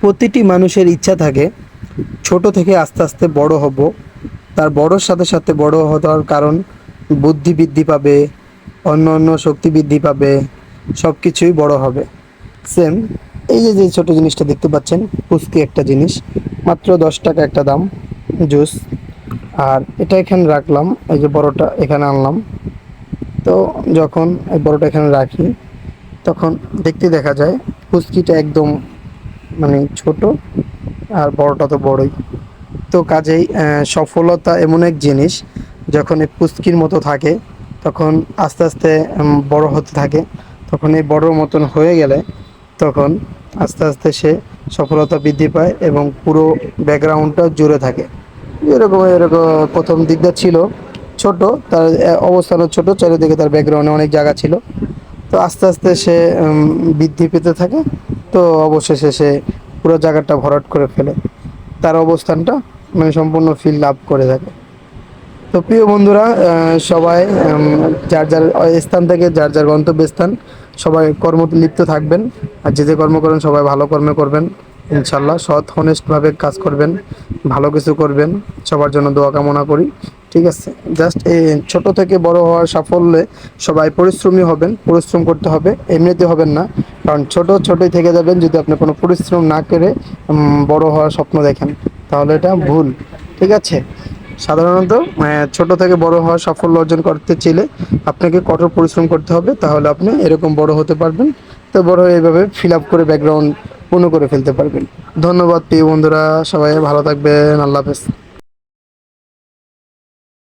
প্রতিটি মানুষের ইচ্ছা থাকে ছোট থেকে আস্তে আস্তে বড় হব। তার বড়র সাথে সাথে বড় হওয়ার কারণ বুদ্ধি বৃদ্ধি পাবে, অন্য অন্য শক্তি বৃদ্ধি পাবে, সব কিছুই বড় হবে। সেম এই যে যে ছোট জিনিসটা দেখতে পাচ্ছেন, পুচকি একটা জিনিস, মাত্র 10 টাকা একটা দাম, জুস। আর এটা এখানে রাখলাম, এই যে বড়টা এখানে আনলাম। তো যখন এই বড়টা এখানে রাখি তখন দেখতে দেখা যায় পুচকিটা একদম মানে ছোট, আর বড়টা তো বড়ই। তো কাজেই সফলতা এমন এক জিনিস, যখন এই পুচকির মতো থাকে তখন আস্তে আস্তে বড় হতে থাকে। তখন এই বড়র মতন হয়ে গেলে তখন আস্তে আস্তে সে সফলতা বৃদ্ধি পায় এবং পুরো ব্যাকগ্রাউন্ডটা জুড়ে থাকে। এরকম এরকম প্রথম দিকটা ছিল ছোট, তার অবস্থানও ছোট, চারিদিকে তার ব্যাকগ্রাউন্ডে অনেক জায়গা ছিল। তো আস্তে আস্তে সে বৃদ্ধি পেতে থাকে। তো অবশেষে সে পুরো জায়গাটা ভরাট করে ফেলে, তার অবস্থানটা মানে সম্পূর্ণ ফিল আপ করে থাকে। তো প্রিয় বন্ধুরা, সবাই যার যার স্থান থেকে যার যার গন্তব্যস্থান, সবাই কর্ম লিপ্ত থাকবেন। আর যে যে কর্ম করেন সবাই ভালো কর্মে করবেন, ইনশাল্লাহ সৎ হনেস্টভাবে কাজ করবেন, ভালো কিছু করবেন। সবার জন্য দোয়া কামনা করি। ঠিক আছে, জাস্ট এই ছোট থেকে বড় হওয়ার সাফল্যে সবাই পরিশ্রমী হবেন, পরিশ্রম করতে হবে, এমনিতে হবেন না। কারণ ছোটই থেকে যাবেন যদি আপনি কোনো পরিশ্রম না করে বড় হওয়ার স্বপ্ন দেখেন, তাহলে এটা ভুল। ঠিক আছে, সাধারণত ছোট থেকে বড় হওয়ার সাফল্য অর্জন করতে চাইলে আপনাকে কঠোর পরিশ্রম করতে হবে, তাহলে আপনি এরকম বড় হতে পারবেন। তো বড় হয়ে এইভাবে ফিল আপ করে ব্যাকগ্রাউন্ড পূর্ণ করে ফেলতে পারবেন। ধন্যবাদ প্রিয় বন্ধুরা, সবাই ভালো থাকবেন, আল্লাহ হাফেজ।